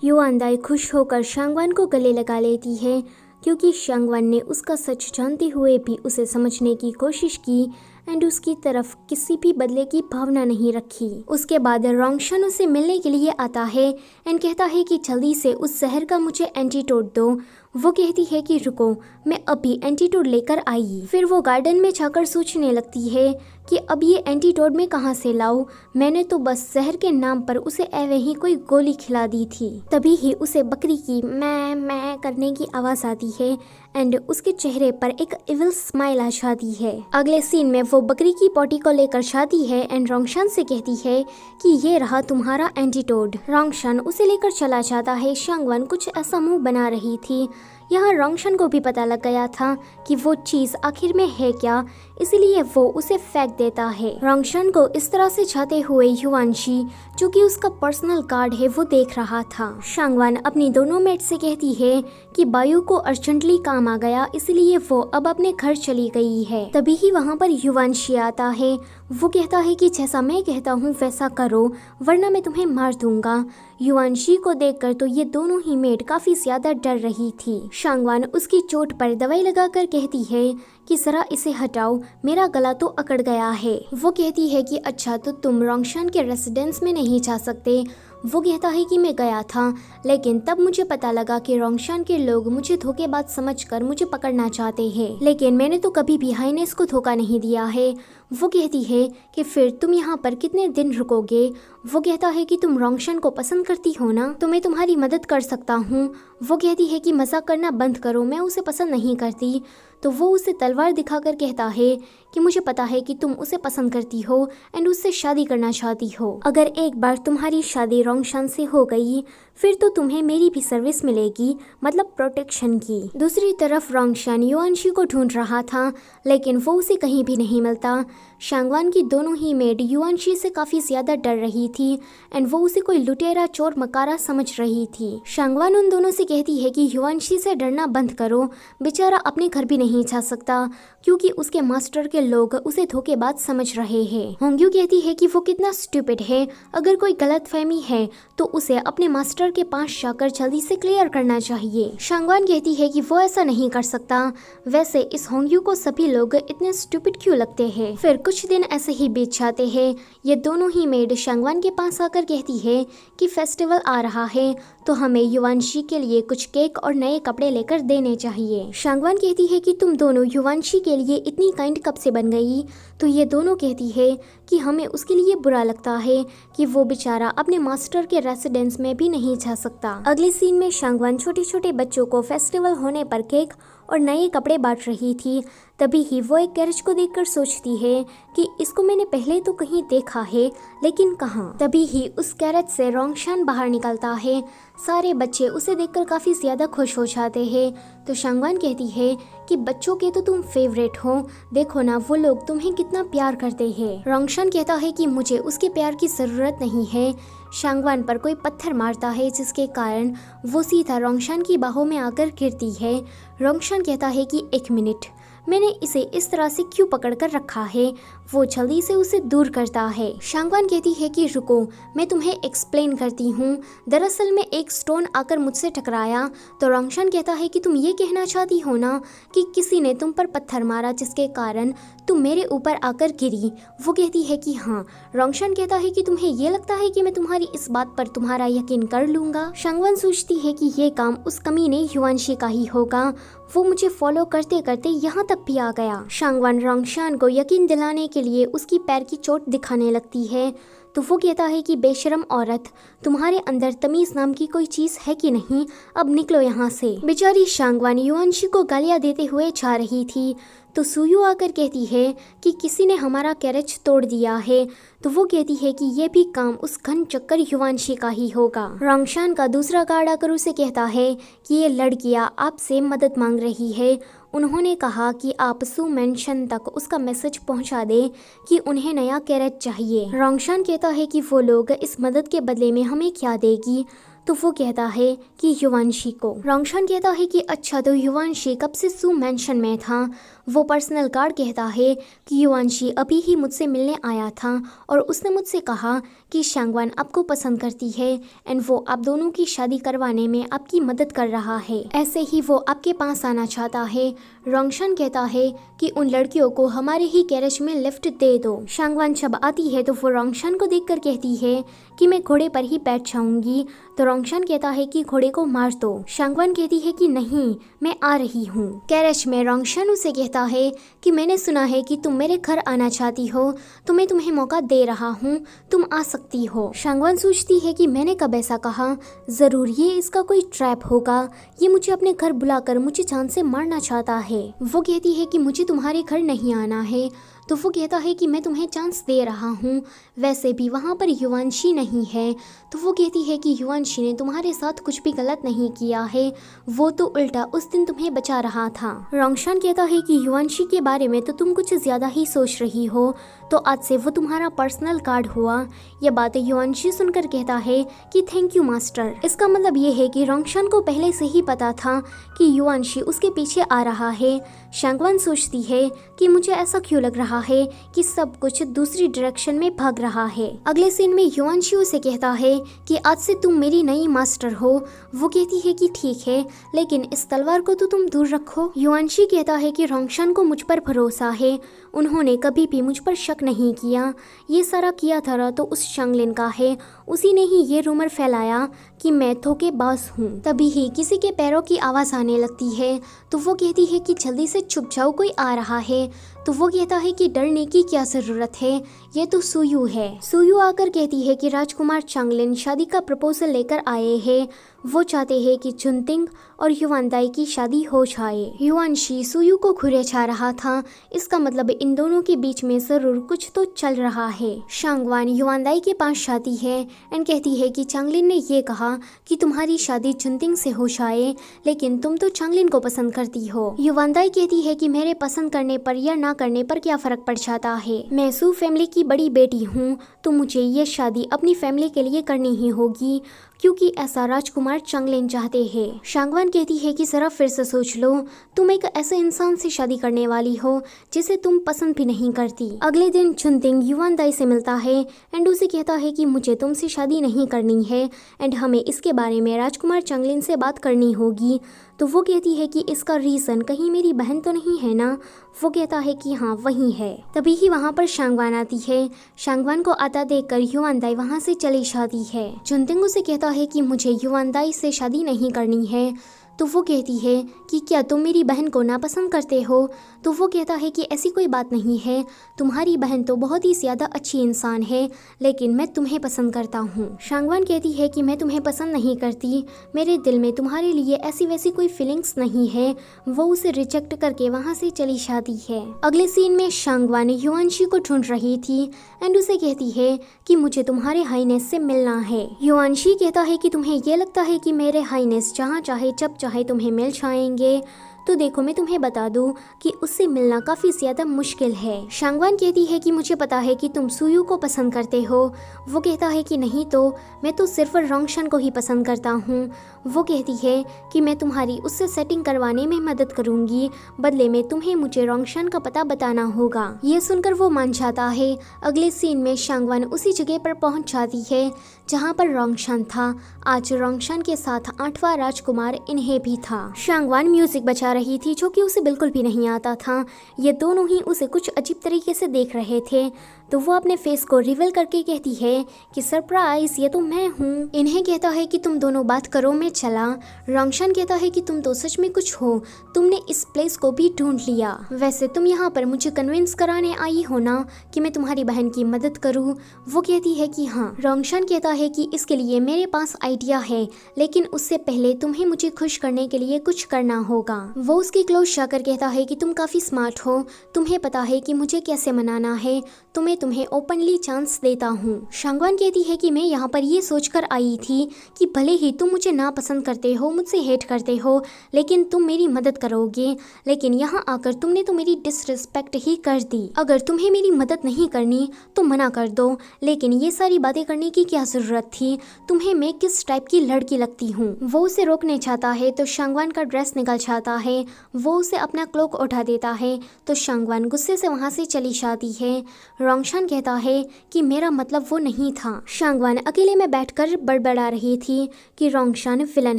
युआनदाई खुश होकर शांगवान को गले लगा लेती है क्योंकि शांगवान ने उसका सच जानते हुए भी उसे समझने की कोशिश की एंड उसकी तरफ किसी भी बदले की भावना नहीं रखी। उसके बाद रोंगशन उसे मिलने के लिए आता है एंड कहता है कि जल्दी से उस जहर का मुझे एंटीडोट दो। वो कहती है कि रुको, मैं अभी एंटीडोट लेकर आई। फिर वो गार्डन में जाकर सोचने लगती है कि अब ये एंटीडोट मैं कहाँ से लाऊं, मैंने तो बस जहर के नाम पर उसे ऐवे ही कोई गोली खिला दी थी। तभी ही उसे बकरी की मैं करने की आवाज आती है एंड उसके चेहरे पर एक इविल स्माइल आ जाती है। अगले सीन में वो बकरी की पॉटी को लेकर जाती है एंड रोंगशन से कहती है कि ये रहा तुम्हारा एंटीडोट। रोंगशन उसे लेकर चला जाता है। शांगवान कुछ ऐसा मुंह बना रही थी। यहाँ रोंगशन को भी पता लग गया था कि वो चीज आखिर में है क्या, इसलिए वो उसे फेंक देता है। रोंगशन को इस तरह से जाते हुए युआनशी, जो कि उसका पर्सनल गार्ड है, वो देख रहा था। शांगवान अपनी दोनों मेट से कहती है कि बायू को अर्जेंटली काम आ गया, इसलिए वो अब अपने घर चली गई है। तभी ही वहाँ पर युआनशी आता है। वो कहता है कि जैसा मैं कहता हूँ वैसा करो वरना मैं तुम्हें मार दूंगा। युआनशी को देखकर तो ये दोनों ही मेट काफी ज्यादा डर रही थी। शांगवान उसकी चोट पर दवाई लगाकर कहती है कि जरा इसे हटाओ, मेरा गला तो अकड़ गया है। वो कहती है कि अच्छा तो तुम रोंगशन के रेसिडेंस में नहीं जा सकते। वो कहता है कि मैं गया था, लेकिन तब मुझे पता लगा कि रोंगशन के लोग मुझे धोखेबाज समझकर मुझे पकड़ना चाहते हैं, लेकिन मैंने तो कभी भी हाइनेस को धोखा नहीं दिया है। वो कहती है कि फिर तुम यहाँ पर कितने दिन रुकोगे। वो कहता है कि तुम रोंगशन को पसंद करती हो ना, तो मैं तुम्हारी मदद कर सकता हूँ। वो कहती है कि मजाक करना बंद करो, मैं उसे पसंद नहीं करती। तो वो उसे तलवार दिखाकर कहता है कि मुझे पता है कि तुम उसे पसंद करती हो एंड उससे शादी करना चाहती हो। अगर एक बार तुम्हारी शादी रोंगशन से हो गई फिर तो तुम्हें मेरी भी सर्विस मिलेगी, मतलब प्रोटेक्शन की। दूसरी तरफ रोंगशन युआनशी को ढूंढ रहा था, लेकिन वो उसे कहीं भी नहीं मिलता। शांगवान की दोनों ही मेड युआनशी से काफी ज्यादा डर रही थी एंड वो उसे कोई लुटेरा चोर मकारा समझ रही थी। शांगवान उन दोनों से कहती है कि युआनशी से डरना बंद करो, बेचारा अपने घर भी नहीं जा सकता क्योंकि उसके मास्टर के लोग उसे धोखेबाज समझ रहे हैं। होंग्यू कहती है कि वो कितना स्टूपिड है, अगर कोई गलतफहमी है तो उसे अपने मास्टर के पास जाकर जल्दी से क्लियर करना चाहिए। शांगवान कहती है कि वो ऐसा नहीं कर सकता, वैसे इस होंग्यू को सभी लोग इतने स्टूपिड क्यों लगते हैं। फिर कुछ दिन ऐसे ही बीत जाते हैं। ये दोनों ही मेड शांगवान के पास आकर कहती है कि फेस्टिवल आ रहा है तो हमें युआनशी के लिए कुछ केक और नए कपड़े लेकर देने चाहिए। शांगवान कहती है कि तुम दोनों युआनशी के लिए इतनी काइंड कब से बन गई। तो ये दोनों कहती है कि हमें उसके लिए बुरा लगता है कि वो बेचारा अपने मास्टर के रेसिडेंस में भी नहीं जा सकता। अगले सीन में शांगवान छोटे छोटे बच्चों को फेस्टिवल होने पर केक और नए कपड़े बांट रही थी। तभी ही वो एक कैरेज को देखकर सोचती है कि इसको मैंने पहले तो कहीं देखा है, लेकिन कहाँ। तभी ही उस कैरेज से रोंगशन बाहर निकलता है। सारे बच्चे उसे देखकर काफी ज्यादा खुश हो जाते हैं। तो शांगवान कहती है कि बच्चों के तो तुम फेवरेट हो, देखो ना वो लोग तुम्हें कितना प्यार करते हैं। रोंगशन कहता है कि मुझे उसके प्यार की जरूरत नहीं है। शांगवान पर कोई पत्थर मारता है जिसके कारण वो सीधा रोंगशन की बाहों में आकर गिरती है। रोंगशन कहता है कि एक मिनट, मैंने इसे इस तरह से क्यों पकड़ कर रखा है। वो जल्दी से उसे दूर करता है। शांगवान कहती है कि रुको, मैं तुम्हें एक्सप्लेन करती हूँ। दरअसल में एक स्टोन आकर मुझसे टकराया। तो रोंगशन कहता है कि तुम ये कहना चाहती हो ना कि किसी ने तुम पर पत्थर मारा जिसके कारण तुम मेरे ऊपर आकर गिरी। वो कहती है कि हाँ। रोंगशन कहता है कि तुम्हें ये लगता है कि मैं तुम्हारी इस बात पर तुम्हारा यकीन कर लूंगा। शांगवान सोचती है कि ये काम उस कमीने युआनशी का ही होगा, वो मुझे फॉलो करते करते यहाँ तक भी आ गया। शांगवान रोंगशन को यकीन दिलाने के लिए उसकी पैर की चोट दिखाने लगती है। तो वो कहता है कि बेशरम औरत, तुम्हारे अंदर तमीज नाम की कोई चीज है कि नहीं, अब निकलो यहाँ से। बेचारी शांगवान युआनशी को गालियाँ देते हुए जा रही थी। तो सुयू आकर कहती है कि किसी ने हमारा कैरेज तोड़ दिया है। तो वो कहती है कि ये भी काम उस घन चक्कर युआनशी का ही होगा। रोंगशन का दूसरा गार्ड आकर उसे कहता है कि ये लड़कियां आपसे मदद मांग रही है। उन्होंने कहा कि आप सू मेंशन तक उसका मैसेज पहुंचा दें कि उन्हें नया कैरेज चाहिए। रोंगशन कहता है कि वो लोग इस मदद के बदले में हमें क्या देगी। तो वो कहता है कि युआनशी को। रोंगशन कहता है कि अच्छा तो युआनशी कब से सू मेंशन में था। वो पर्सनल कार्ड कहता है कि युआनशी अभी ही मुझसे मिलने आया था और उसने मुझसे कहा कि शांगवान आपको पसंद करती है एंड वो आप दोनों की शादी करवाने में आपकी मदद कर रहा है। ऐसे ही वो आपके पास आना चाहता है। रोंगशान कहता है कि उन लड़कियों को हमारे ही गैरेज में लिफ्ट दे दो। शांगवान जब आती है तो वो रोंगशान को देखकर कहती है कि मैं घोड़े पर ही बैठ जाऊंगी। तो रोंगशान कहता है कि घोड़े को मार दो। शांगवान कहती है कि नहीं, मैं आ रही हूँ। गैरेज में रोंगशान उसे कहता है कि मैंने सुना है कि तुम मेरे घर आना चाहती हो, तो मैं तुम्हें मौका दे रहा हूँ, तुम आ सकती हो। शांगवान सोचती है कि मैंने कब ऐसा कहा, जरूर ये इसका कोई ट्रैप होगा, ये मुझे अपने घर बुलाकर मुझे जान से मारना चाहता है। वो कहती है कि मुझे तुम्हारे घर नहीं आना है। तो वो कहता है कि मैं तुम्हें चांस दे रहा हूँ, वैसे भी वहाँ पर युआनशी नहीं है। तो वो कहती है कि युआनशी ने तुम्हारे साथ कुछ भी गलत नहीं किया है, वो तो उल्टा उस दिन तुम्हें बचा रहा था। रोंगशान कहता है कि युआनशी के बारे में तो तुम कुछ ज्यादा ही सोच रही हो, तो आज से वो तुम्हारा पर्सनल कार्ड हुआ। यह बात युआनशी सुनकर कहता है कि थैंक यू मास्टर। इसका मतलब ये है कि रोंगशान को पहले से ही पता था कि युआनशी उसके पीछे आ रहा है। शांगवान सोचती है कि मुझे ऐसा क्यों लग रहा है कि सब कुछ दूसरी डायरेक्शन में भाग रहा है। अगले सीन में युआनशी उसे कहता है कि आज से तुम मेरी नई मास्टर हो। वो कहती है कि ठीक है, लेकिन इस तलवार को तो तुम दूर रखो। युआनशी कहता है कि रोंगशान को मुझ पर भरोसा है, उन्होंने कभी भी मुझ पर शक नहीं किया। ये सारा किया था तो उस शांगलिन का है, उसी ने ही ये रूमर फैलाया कि मैं धोखेबाज हूँ। तभी ही किसी के पैरों की आवाज़ आने लगती है। तो वो कहती है कि जल्दी से छुप जाओ, कोई आ रहा है। तो वो कहता है कि डरने की क्या ज़रूरत है, ये तो सुयू है। सुयू आकर कहती है कि राजकुमार चांगलिन शादी का प्रपोजल लेकर आए हैं। वो चाहते हैं कि चुनतिंग और युआनदाई की शादी हो जाए। युआनशी सुयू को घुरे छा रहा था, इसका मतलब इन दोनों के बीच में जरूर कुछ तो चल रहा है। शांगवान युआनदाई के पास जाती है एंड कहती है कि चांगलिन ने ये कहा कि तुम्हारी शादी चुनतिंग से हो जाए, लेकिन तुम तो चांगलिन को पसंद करती हो। युआनदाई कहती है कि मेरे पसंद करने पर या ना करने पर क्या फर्क पड़ जाता है, मैं सू फैमिली की बड़ी बेटी हूँ, तो मुझे ये शादी अपनी फैमिली के लिए करनी ही होगी, क्योंकि ऐसा राजकुमार चांगलिन चाहते हैं। शांगवान कहती है कि जरा फिर से सोच लो, तुम एक ऐसे इंसान से शादी करने वाली हो जिसे तुम पसंद भी नहीं करती। अगले दिन चुनतिंग युआनदाई से मिलता है एंड उसे कहता है कि मुझे तुमसे शादी नहीं करनी है एंड हमें इसके बारे में राजकुमार चांगलिन से बात करनी होगी। तो वो कहती है कि इसका रीज़न कहीं मेरी बहन तो नहीं है ना। वो कहता है कि हाँ वही है। तभी ही वहाँ पर शांगवान आती है। शांगवान को आता देखकर युआनदाई वहाँ से चली जाती है। चुनतिंग उसे कहता है कि मुझे युआनदाई से शादी नहीं करनी है। तो वो कहती है कि क्या तुम मेरी बहन को नापसंद करते हो। तो वो कहता है कि ऐसी कोई बात नहीं है, तुम्हारी बहन तो बहुत ही ज़्यादा अच्छी इंसान है, लेकिन मैं तुम्हें पसंद करता हूँ। शांगवान कहती है कि मैं तुम्हें पसंद नहीं करती, मेरे दिल में तुम्हारे लिए ऐसी वैसी कोई फीलिंग्स नहीं है। वो उसे रिजेक्ट करके वहाँ से चली जाती है। अगले सीन में शांगवान युआनशी को ढूंढ रही थी एंड उसे कहती है कि मुझे तुम्हारे हाईनेस से मिलना है। युआनशी कहता है कि तुम्हें ये लगता है कि मेरे हाईनेस जहाँ चाहे जब चाहे तुम्हें मिल जाएंगे, तो देखो मैं तुम्हें बता दूं कि उससे मिलना काफ़ी ज़्यादा मुश्किल है। शांगवान कहती है कि मुझे पता है कि तुम सुयू को पसंद करते हो। वो कहता है कि नहीं तो मैं तो सिर्फ रोंगशान को ही पसंद करता हूँ। वो कहती है कि मैं तुम्हारी उससे सेटिंग करवाने में मदद करूँगी, बदले में तुम्हें मुझे रोंगशान का पता बताना होगा। ये सुनकर वो मान जाता है। अगले सीन में शांगवान उसी जगह पर पहुँच जाती है जहाँ पर रोंगशान था। आज रोंगशान के साथ 8वां राजकुमार इन्हें भी था। शांगवान म्यूजिक बजा रही थी जो कि उसे बिल्कुल भी नहीं आता था। ये दोनों ही उसे कुछ अजीब तरीके से देख रहे थे। तो वो अपने फेस को रिवील करके कहती है कि सरप्राइज, ये तो मैं हूँ। इन्हें कहता है कि तुम दोनों बात करो, मैं चला। रोंगशान कहता है कि तुम तो सच में कुछ हो, तुमने इस प्लेस को भी ढूंढ लिया। वैसे तुम यहाँ पर मुझे कन्विंस कराने आई हो ना कि मैं तुम्हारी बहन की मदद करूँ। वो कहती है कि हाँ। रोंगशान कहता है कि इसके लिए मेरे पास आइडिया है, लेकिन उससे पहले तुम्हें मुझे खुश करने के लिए कुछ करना होगा। वो उसकी क्लोज जाकर कहता है कि तुम काफ़ी स्मार्ट हो, तुम्हें पता है कि मुझे कैसे मनाना है, तो मैं तुम्हें ओपनली चांस देता हूँ। शांगवान कहती है कि मैं यहाँ पर ये सोचकर आई थी कि भले ही तुम मुझे नापसंद करते हो, मुझसे हेट करते हो, लेकिन तुम मेरी मदद करोगे, लेकिन यहाँ आकर तुमने तो मेरी डिसरिस्पेक्ट ही कर दी। अगर तुम्हें मेरी मदद नहीं करनी तो मना कर दो, लेकिन ये सारी बातें करने की क्या जरूरत थी? तुम्हें मैं किस टाइप की लड़की लगती हूँ? वो उसे रोकने चाहता है तो शांगवान का ड्रेस निकल जाता है। वो उसे अपना क्लोक उठा देता है तो शांगवान गुस्से से वहाँ से चली जाती है। रोंगशान कहता है कि मेरा मतलब वो नहीं था। शांगवान अकेले में बैठकर बड़बड़ा रही थी कि रोंगशान विलन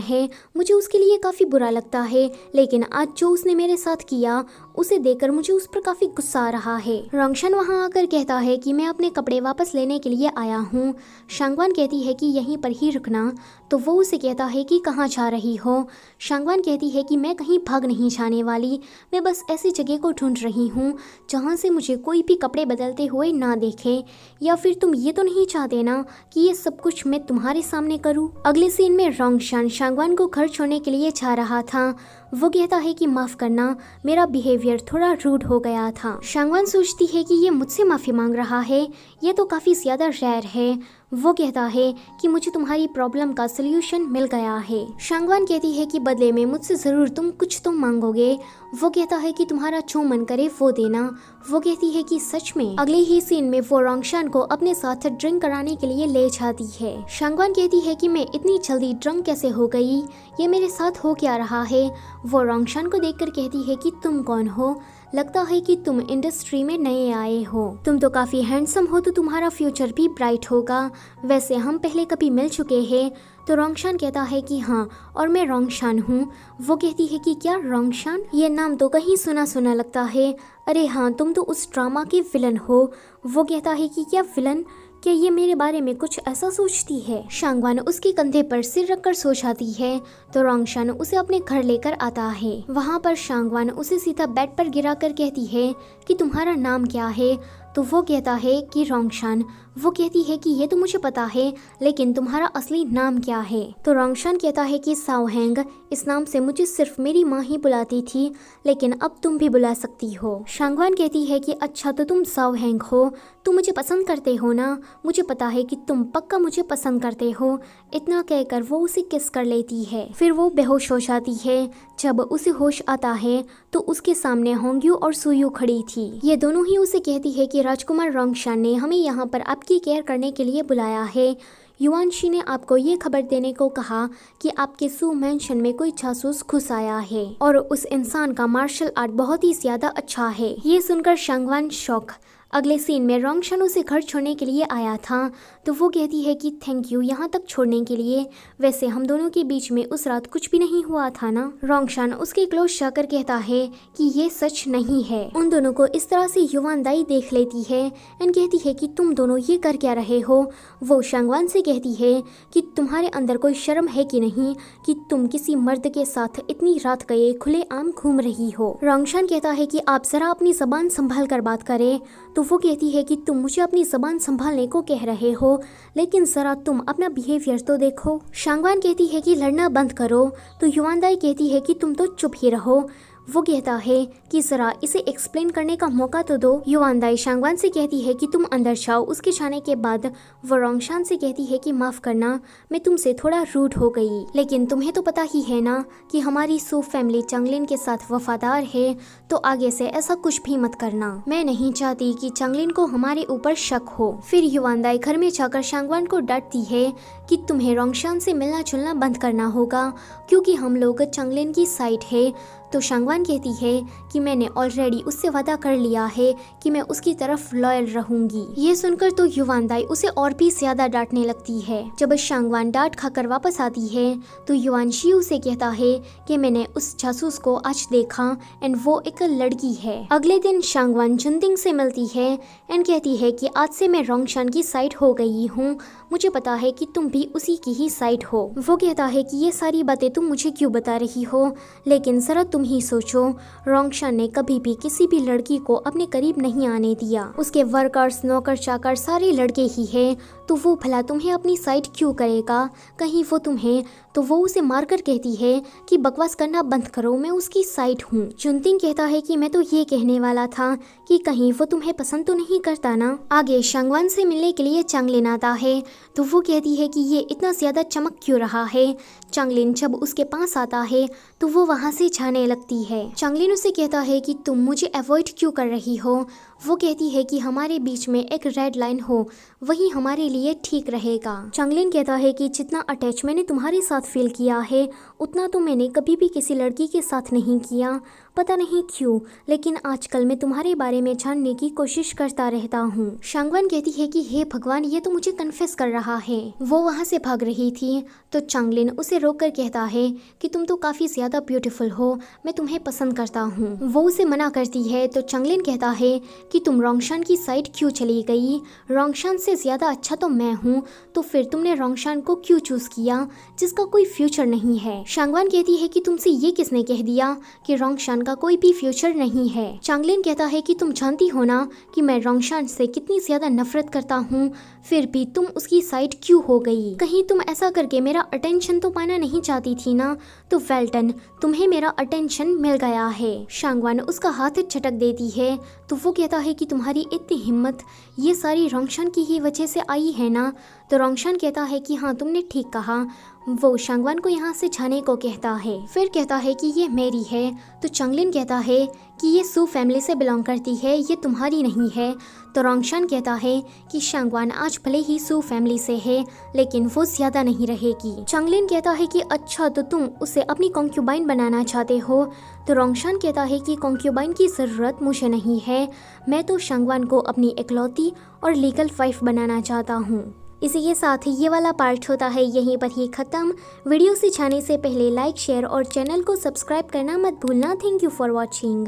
है, मुझे उसके लिए काफ़ी बुरा लगता है, लेकिन आज जो उसने मेरे साथ किया उसे देखकर मुझे उस पर काफ़ी गुस्सा आ रहा है। रोंगशान वहाँ आकर कहता है कि मैं अपने कपड़े वापस लेने के लिए आया हूँ। शांगवान कहती है कि यहीं पर ही रुकना, तो वो उसे कहता है कि कहाँ जा रही हो? शांगवान कहती है कि मैं कहीं भाग नहीं जाने वाली, मैं बस ऐसी जगह को ढूंढ रही हूँ जहाँ से मुझे कोई भी कपड़े बदलते हुए ना देखे। या फिर तुम ये तो नहीं चाहते ना कि ये सब कुछ मैं तुम्हारे सामने करूँ? अगले सीन में रोंगशान शांगवान को घर छोड़ने के लिए जा रहा था। वो कहता है कि माफ़ करना, मेरा बिहेवियर थोड़ा रूड हो गया था। शांगवान सोचती है कि ये मुझसे माफ़ी मांग रहा है, ये तो काफ़ी ज़्यादा रेयर है। वो कहता है कि मुझे तुम्हारी प्रॉब्लम का सल्यूशन मिल गया है। शांगवान कहती है कि बदले में मुझसे ज़रूर तुम कुछ तो मांगोगे। वो कहता है कि तुम्हारा जो मन करे वो देना। वो कहती है कि सच में? अगले ही सीन में वो रोंगशान को अपने साथ ड्रिंक कराने के लिए ले जाती है। शांगवान कहती है कि मैं इतनी जल्दी ड्रंक कैसे हो गई, ये मेरे साथ हो क्या रहा है? वो रोंगशान को देखकर कहती है कि तुम कौन हो? लगता है कि तुम इंडस्ट्री में नए आए हो, तुम तो काफ़ी हैंडसम हो, तो तुम्हारा फ्यूचर भी ब्राइट होगा। वैसे हम पहले कभी मिल चुके हैं? तो रोंगशान कहता है कि हाँ, और मैं रोंगशान हूँ। वो कहती है कि क्या रोंगशान? ये नाम तो कहीं सुना सुना लगता है। अरे हाँ, तुम तो उस ड्रामा के विलन हो। वो कहता है कि क्या विलन? क्या ये मेरे बारे में कुछ ऐसा सोचती है? शांगवान उसके कंधे पर सिर रखकर सो जाती है तो रोंगशान उसे अपने घर लेकर आता है। वहाँ पर शांगवान उसे सीधा बेड पर गिराकर कहती है कि तुम्हारा नाम क्या है? तो वो कहता है कि रोंगशान। वो कहती है कि ये तो मुझे पता है, लेकिन तुम्हारा असली नाम क्या है? तो रोंगशान कहता है कि साओहेंग। इस नाम से मुझे सिर्फ मेरी माँ ही बुलाती थी, लेकिन अब तुम भी बुला सकती हो। शांगवान कहती है कि अच्छा, तो तुम साओहेंग हो, तुम मुझे पसंद करते हो ना? मुझे पता है कि तुम पक्का मुझे पसंद करते हो। इतना कहकर वो उसे किस कर लेती है। फिर वो बेहोश हो जाती है। जब उसे होश आता है तो उसके सामने होंग्यू और सुयू खड़ी थी। ये दोनों ही उसे कहती है कि राजकुमार रोंगशान ने हमें यहाँ पर आपकी केयर करने के लिए बुलाया है। युआनशी ने आपको ये खबर देने को कहा कि आपके सू मैंशन में कोई जासूस घुस आया है और उस इंसान का मार्शल आर्ट बहुत ही ज्यादा अच्छा है। ये सुनकर शांगवान शॉक। अगले सीन में रोंगशान उसे घर छोड़ने के लिए आया था तो वो कहती है कि थैंक यू यहाँ तक छोड़ने के लिए। वैसे हम दोनों के बीच में उस रात कुछ भी नहीं हुआ था ना? रोंगशान उसके क्लोज जाकर कहता है कि ये सच नहीं है। उन दोनों को इस तरह से युवान दाई देख लेती है एंड कहती है कि तुम दोनों ये कर क्या रहे हो? वो शांगवान से कहती है कि तुम्हारे अंदर कोई शर्म है कि नहीं कि तुम किसी मर्द के साथ इतनी रात गए खुले आम घूम रही हो? रोंगशान कहता है कि आप जरा अपनी जबान संभाल कर बात करें। तो वो कहती है कि तुम मुझे अपनी जबान संभालने को कह रहे हो, लेकिन जरा तुम अपना बिहेवियर तो देखो। शांगवान कहती है कि लड़ना बंद करो तो युआन दाई कहती है कि तुम तो चुप ही रहो। वो कहता है कि जरा इसे एक्सप्लेन करने का मौका तो दो। युआन दाई शांगवान से कहती है कि तुम अंदर जाओ। उसके जाने के बाद वो रोंगशान से कहती है कि माफ करना, मैं तुमसे थोड़ा रूड हो गई, लेकिन तुम्हें तो पता ही है ना कि हमारी सू फैमिली चांगलिन के साथ वफादार है, तो आगे से ऐसा कुछ भी मत करना। मैं नहीं चाहती कि चांगलिन को हमारे ऊपर शक हो। फिर युआन दाई घर में जाकर शांगवान को डांटती है कि तुम्हें रोंगशान से मिलना जुलना बंद करना होगा, क्योंकि हम लोग चांगलिन की साइड है। तो शांगवान कहती है कि मैंने ऑलरेडी उससे वादा कर लिया है कि मैं उसकी तरफ लॉयल रहूंगी। ये सुनकर तो युआन दाई उसे और भी ज्यादा डांटने लगती है। जब शांगवान डांट खाकर वापस आती है तो युआनशी उसे कहता है कि मैंने उस जासूस को आज देखा एंड वो एक लड़की है। अगले दिन शांगवान जुनतिंग से मिलती है एंड कहती है कि आज से मैं रोंगशान की साइड हो गई हूँ, मुझे पता है कि तुम भी उसी की ही साइड हो। वो कहता है कि ये सारी बातें तुम मुझे क्यों बता रही हो, लेकिन जरा तुम ही सोचो, रोंगशान ने कभी भी किसी भी लड़की को अपने करीब नहीं आने दिया। उसके वर्कर्स, नौकर चाकर सारे लड़के ही हैं, तो वो भला तुम्हें अपनी साइड क्यों करेगा? कहीं वो तुम्हें तो वो उसे मारकर कहती है कि बकवास करना बंद करो, मैं उसकी साइड हूँ। जुनतिंग कहता है कि मैं तो ये कहने वाला था कि कहीं वो तुम्हें पसंद तो नहीं करता ना। आगे शांगवान से मिलने के लिए चांगलिन आता है, तो वो कहती है कि ये इतना ज्यादा चमक क्यों रहा है। चांगलिन जब उसके पास आता है तो वो वहाँ से जाने लगती है। चांगलिन उसे कहता है कि तुम मुझे अवॉइड क्यों कर रही हो। वो कहती है कि हमारे बीच में एक रेड लाइन हो, वही हमारे लिए ठीक रहेगा। चांगलिन कहता है कि जितना अटैच मैंने तुम्हारे साथ फील किया है उतना तो मैंने कभी भी किसी लड़की के साथ नहीं किया, पता नहीं क्यों, लेकिन आजकल मैं तुम्हारे बारे में जानने की कोशिश करता रहता हूँ। शांगवान कहती है कि हे भगवान, ये तो मुझे कन्फेस कर रहा है। वो वहाँ से भाग रही थी तो चांगलिन उसे रोककर कहता है कि तुम तो काफी ज्यादा ब्यूटीफुल हो, मैं तुम्हें पसंद करता हूँ। वो उसे मना करती है तो चांगलिन कहता है कि तुम रोंगशान की साइड क्यों चली गई? रोंगशान से ज्यादा अच्छा तो मैं हूँ, तो फिर तुमने रोंगशान को क्यों चूज किया जिसका कोई फ्यूचर नहीं है? शांगवान कहती है कि तुमसे ये किसने कह दिया कि रोंगशान का कोई भी फ्यूचर नहीं है? चांगलिन कहता है कि तुम जानती हो ना कि मैं रोंगशान से कितनी ज्यादा नफरत करता हूँ, फिर भी तुम उसकी साइड क्यों हो गई? कहीं तुम ऐसा करके मेरा अटेंशन तो पाना नहीं चाहती थी ना? तो वेल डन, तुम्हें मेरा अटेंशन मिल गया है। शांगवान उसका हाथ झटक देती है तो वो कहता है कि तुम्हारी इतनी हिम्मत ये सारी रोंगशान की ही वजह से आई है ना? तो रोंगशान कहता है कि हाँ, तुमने ठीक कहा। वो शांगवान को यहाँ से जाने को कहता है, फिर कहता है कि ये मेरी है। तो चांगलिन कहता है कि ये सू फैमिली से बिलोंग करती है, ये तुम्हारी नहीं है। तो रोंगशान कहता है कि शांगवान आज भले ही सू फैमिली से है, लेकिन वो ज्यादा नहीं रहेगी। चांगलिन कहता है कि अच्छा, तो तुम उसे अपनी कॉन्क्यूबाइन बनाना चाहते हो? तो रोंगशान कहता है कि कॉन्क्यूबाइन की ज़रूरत मुझे नहीं है, मैं तो शांगवान को अपनी इकलौती और लीगल वाइफ बनाना चाहता हूँ। इसी के साथ ही ये वाला पार्ट होता है यहीं पर ही ख़त्म। वीडियो से जाने से पहले लाइक, शेयर और चैनल को सब्सक्राइब करना मत भूलना। Thank you for watching.